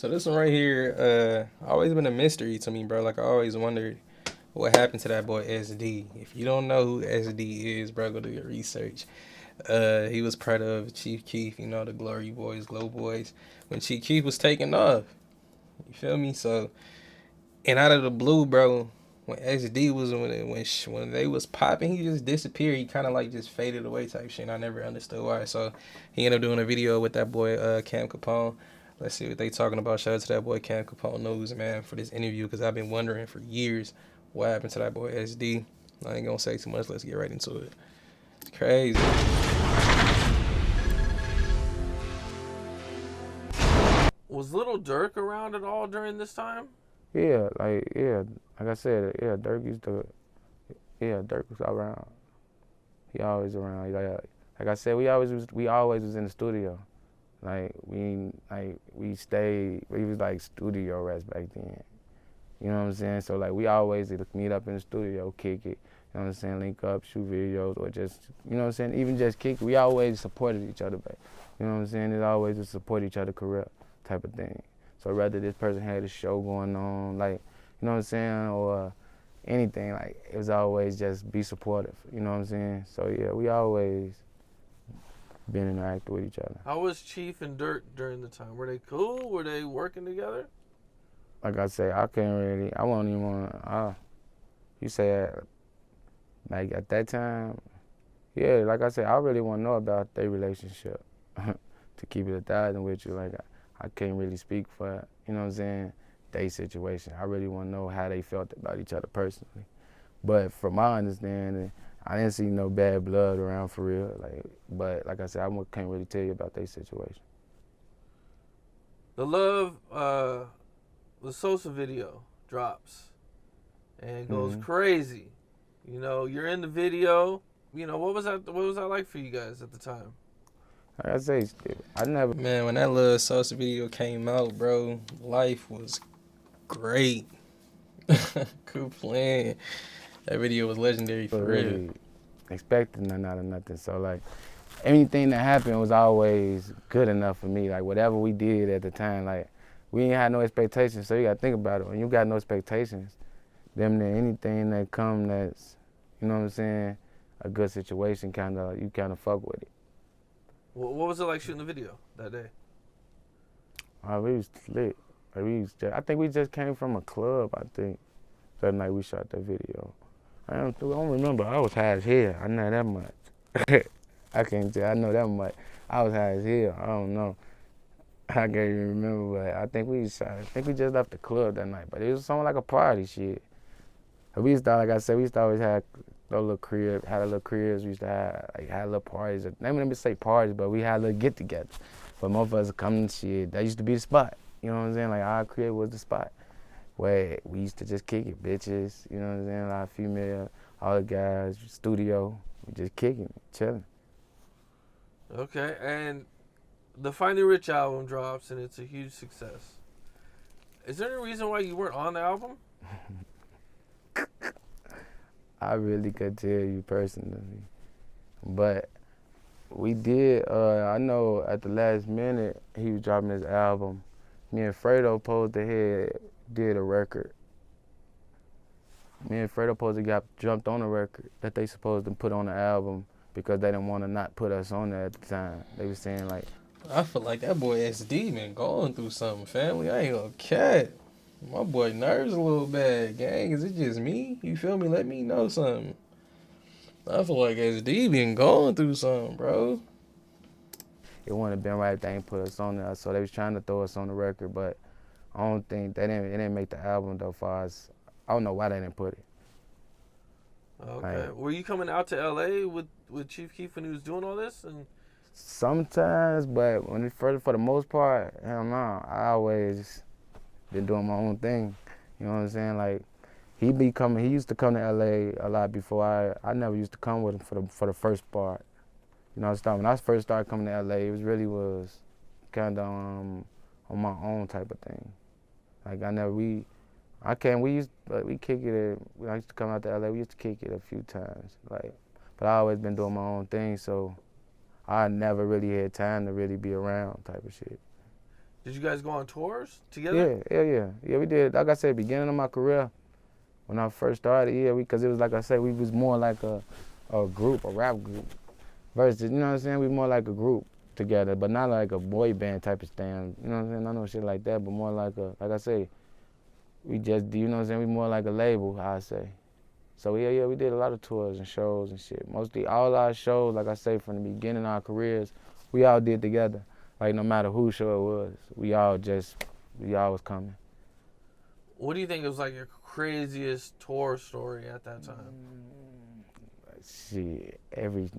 So this one right here, always been a mystery to me, bro. Like I always wondered what happened to that boy SD. If you don't know who SD is, bro, go do your research. He was part of Chief Keef, you know, the Glory Boys, Glow Boys, when Chief Keef was taking off. You feel me? So, and out of the blue, bro, when SD was when they was popping, he just disappeared. He kind of like just faded away type shit. And I never understood why. So he ended up doing a video with that boy Cam Capone. Let's see what they talking about. Shout out to that boy Cam Capone News, man, for this interview because I've been wondering for years what happened to that boy SD. I ain't gonna say too much. Let's get right into it. It's crazy. Was Little Dirk around at all during this time? Like I said, Dirk was around. He always around. Like I said, we always was in the studio. We was like studio rats back then. You know what I'm saying? So like we always either meet up in the studio, kick it, you know what I'm saying, link up, shoot videos, or just, you know what I'm saying, even just kick it. We always supported each other back. You know what I'm saying? It's always a support each other career type of thing. So whether this person had a show going on, like, you know what I'm saying, or anything, like, it was always just be supportive, you know what I'm saying? So yeah, we always been interacting with each other. How was Chief and Dirk during the time? Were they cool? Were they working together? Like I say, I won't even want you say, like at that time, yeah, like I said, I really want to know about their relationship. To keep it 1,000 with you, like I can't really speak for, you know what I'm saying, their situation. I really want to know how they felt about each other personally. But from my understanding, I didn't see no bad blood around for real. But like I said, can't really tell you about their situation. The Love, the Sosa video drops and goes crazy. You know, you're in the video. You know, what was that like for you guys at the time? Like I say, I never. Man, when that little Sosa video came out, bro, life was great. Cool playing. That video was legendary for real. Really expecting nothing out of nothing. So like anything that happened was always good enough for me. Like whatever we did at the time, like we ain't had no expectations. So you gotta think about it. When you got no expectations, then anything that come that's, you know what I'm saying, a good situation, you kind of fuck with it. What was it like shooting the video that day? We was lit. I think we just came from a club. I think that night we shot that video. I don't remember. I was high as hell. I know that much. I can't tell. I know that much. I was high as hell. I don't know. I can't even remember, but I think we just left the club that night. But it was something like a party shit. We used to, like I said, we used to always have a little crib, had a little cribs. We used to had little parties. Let me say parties, but we had a little get together. But motherfuckers come and shit. That used to be the spot. You know what I'm saying? Like our crib was the spot where we used to just kick it, bitches. You know what I'm saying? A lot of female, all the guys, studio. We just kicking it, chilling. Okay, and the Finally Rich album drops and it's a huge success. Is there any reason why you weren't on the album? I really could tell you personally, but we did. I know at the last minute he was dropping his album. Me and Fredo posed ahead, did a record. Me and Fredo supposed to got jumped on a record that they supposed to put on the album because they didn't want to not put us on there at the time. They was saying like, I feel like that boy SD been going through something, family. I ain't gonna cat. My boy nerves a little bad, gang. Is it just me? You feel me? Let me know something. I feel like SD been going through something, bro. it wouldn't have been right if they ain't put us on there. So they was trying to throw us on the record, but I don't think it didn't make the album though. Far as I don't know why they didn't put it. Okay. Were you coming out to LA with Chief Keef when he was doing all this? And sometimes, but for the most part, hell no. I always been doing my own thing. You know what I'm saying? Like he used to come to LA a lot before I never used to come with him for the first part. You know, when I first started coming to LA, it was kind of on my own type of thing. Like we kick it. When I used to come out to LA, we used to kick it a few times. Like, but I always been doing my own thing, so I never really had time to really be around type of shit. Did you guys go on tours together? Yeah, we did. Like I said, beginning of my career, when I first started, because it was like I said, we was more like a group, a rap group, versus, you know what I'm saying, we more like a group together, but not like a boy band type of thing, you know what I'm saying, not no shit like that, but more like like I say, we just, you know what I'm saying, we more like a label, I say. So we did a lot of tours and shows and shit. Mostly all our shows, like I say, from the beginning of our careers, we all did together. Like no matter whose show it was, we all was coming. What do you think was like your craziest tour story at that time? Shit, it was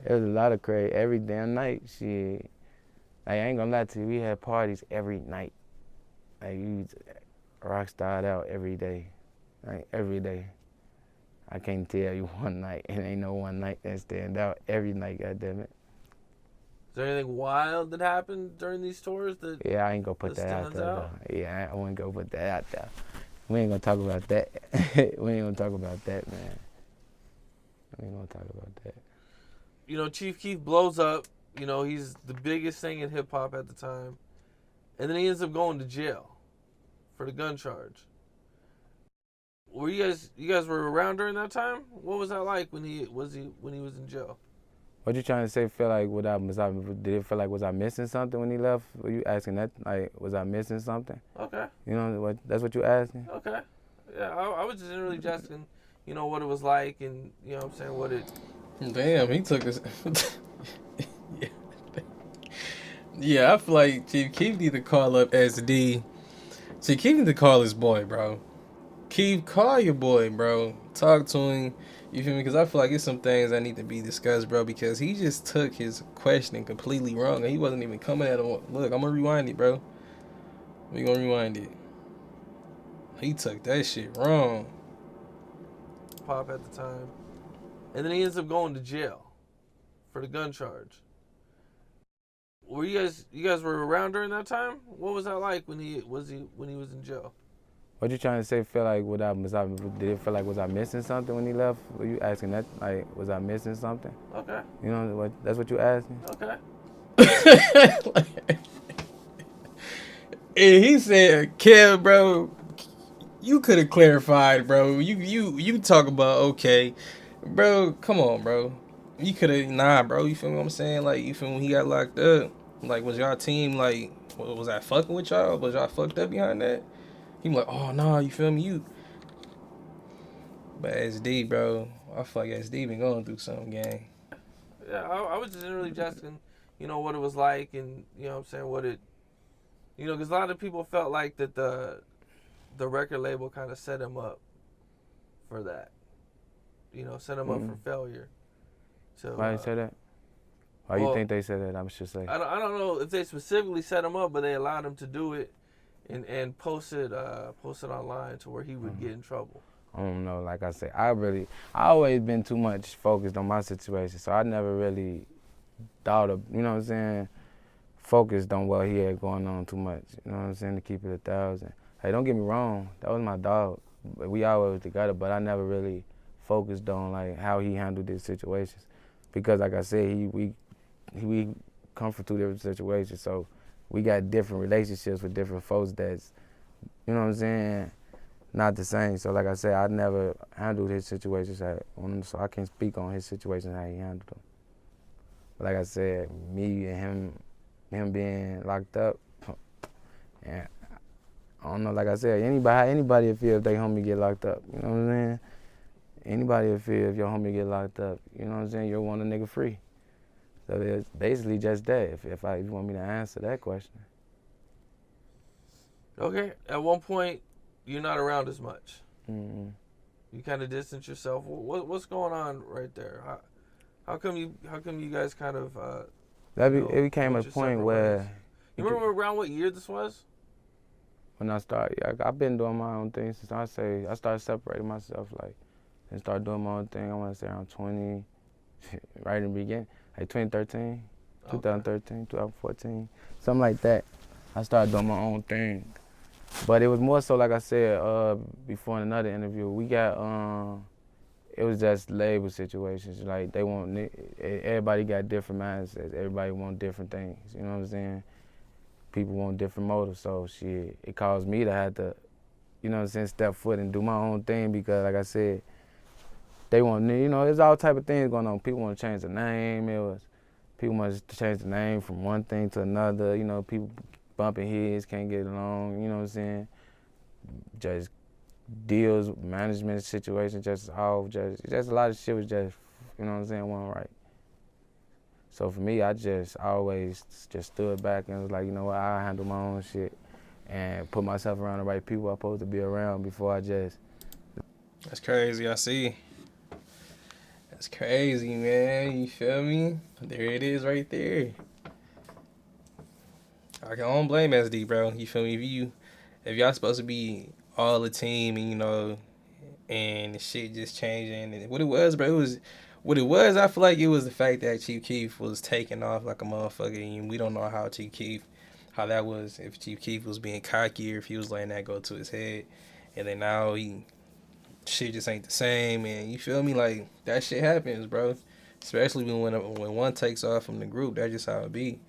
a lot of crazy. Every damn night, shit. Like, I ain't gonna lie to you, we had parties every night. Like, we rock starred out every day. Like, every day. I can't tell you one night. It ain't no one night that stand out. Every night, goddammit. Is there anything wild that happened during these tours that Yeah, I ain't gonna put that out there, though. Yeah, I wouldn't go put that out there. We ain't gonna talk about that. We ain't gonna talk about that, man. We ain't gonna talk about that. You know, Chief Keef blows up. You know, he's the biggest thing in hip hop at the time, and then he ends up going to jail for the gun charge. Were you guys were around during that time? What was that like when he was in jail? What you trying to say? Feel like did it feel like was I missing something when he left? Were you asking that? Like, was I missing something? Okay. You know what? That's what you asking? Okay. Yeah, I was just really asking, you know, what it was like, and you know what I'm saying, what it. Damn, he took us. Yeah, I feel like Chief Keef need to call up SD. Chief Keef need to call his boy, bro. Keef, call your boy, bro. Talk to him. You feel me? Because I feel like it's some things that need to be discussed, bro. Because he just took his questioning completely wrong, and he wasn't even coming at him. Look, I'm gonna rewind it, bro. We gonna rewind it. He took that shit wrong. Pop at the time, and then he ends up going to jail for the gun charge. Were you guys were around during that time? What was that like when he was in jail? What you trying to say? Feel like did it feel like was I missing something when he left? Were you asking that? Like, was I missing something? Okay. You know what? That's what you asking? Okay. And he said, Kev, bro, you could have clarified, bro. You talk about, okay. Bro, come on, bro. You could have, bro. You feel what I'm saying? Like, you feel when he got locked up? Like, was y'all team, like, was I fucking with y'all? Was y'all fucked up behind that? He was like, oh, nah, you feel me? But SD, bro, I feel like SD been going through something, gang. Yeah, I was just really asking, you know, what it was like, and you know what I'm saying, what it, you know, because a lot of people felt like that the record label kind of set him up for that, you know, set him up for failure. So why they say that? Why you think they said that? I should say. I don't know if they specifically set him up, but they allowed him to do it and post it online to where he would get in trouble. I don't know. Like I said, I always been too much focused on my situation, so I never really thought of, you know what I'm saying, focused on what he had going on too much. You know what I'm saying, to keep it 1,000. Hey, don't get me wrong, that was my dog. We always together, but I never really focused on like how he handled his situations, because like I said, we come from 2 different situations, so we got different relationships with different folks that's, you know what I'm saying, not the same. So like I said, I never handled his situations, so I can't speak on his situations how he handled them. But like I said, me and him being locked up, and I don't know, like I said, anybody will feel if they homie get locked up, you know what I'm saying? Anybody will feel if your homie get locked up, you know what I'm saying? You'll want a nigga free. So it's basically just that, if you want me to answer that question. Okay, at one point, you're not around as much. Mm-hmm. You kind of distance yourself. What's going on right there? How come you guys kind of it became a point where ways? You remember around what year this was? When I started, I've been doing my own thing since I started separating myself, like, and started doing my own thing. I want to say around 20, right in the beginning, like 2013, 2013, 2014, something like that. I started doing my own thing. But it was more so, like I said before in another interview, we got, it was just label situations. Like, everybody got different mindsets. Everybody want different things, you know what I'm saying? people want different motives. So shit, it caused me to have to, you know what I'm saying, step foot and do my own thing because, like I said, they want, you know, there's all type of things going on. People want to change the name. People want to change the name from one thing to another. You know, people bumping heads, can't get along. You know what I'm saying? Just deals, management situation, just a lot of shit was just, you know what I'm saying, wasn't right. So for me, I always just stood back and was like, you know what, I'll handle my own shit and put myself around the right people I'm supposed to be around before I just. That's crazy. I see. That's crazy, man. You feel me? There it is right there. I don't blame SD, bro. You feel me? If y'all supposed to be all the team and, you know, and the shit just changing. And what it was, bro, I feel like it was the fact that Chief Keef was taking off like a motherfucker, and we don't know how that was, if Chief Keef was being cocky or if he was letting that go to his head. And then now shit just ain't the same, and you feel me? Like, that shit happens, bro. Especially when one takes off from the group, that's just how it be.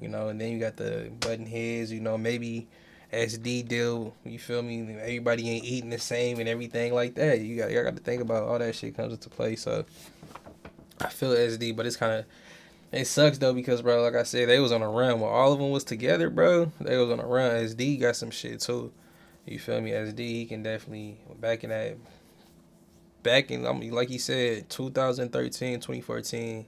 You know, and then you got the button heads, you know, maybe SD deal, you feel me? Everybody ain't eating the same and everything like that. You got to think about all that shit comes into play. So I feel SD, but it sucks though because, bro, like I said, they was on a run when all of them was together, bro. They was on a run. SD got some shit too. You feel me? SD, he can definitely I mean, like he said, 2013, 2014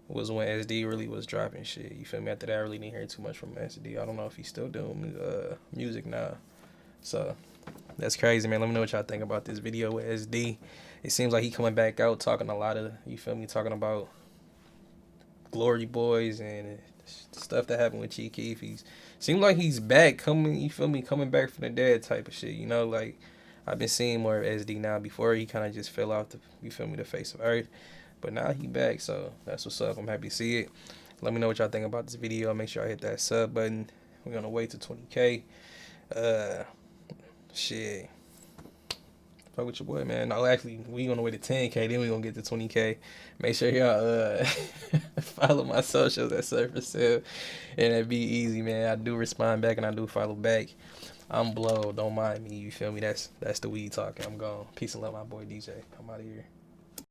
was when SD really was dropping shit. You feel me? After that, I really didn't hear too much from SD. I don't know if he's still doing music now. So that's crazy, man. Let me know what y'all think about this video with SD. It seems like he coming back out talking a lot of, you feel me, talking about Glory Boys and stuff that happened with Chief Keef. Seems like he's back, you feel me, coming back from the dead type of shit. You know, like, I've been seeing more of SD now. Before, he kind of just fell off you feel me, the face of earth. But now he back, so that's what's up. I'm happy to see it. Let me know what y'all think about this video. Make sure I hit that sub button. We're gonna wait to 20K. Shit. Fuck with your boy, man. No, actually, we gonna wait to 10K, then we gonna get to 20K. Make sure y'all follow my socials at Surface Sale. And that be easy, man. I do respond back and I do follow back. I'm blow. Don't mind me. You feel me? That's the weed talking. I'm gone. Peace and love, my boy DJ. I'm out of here.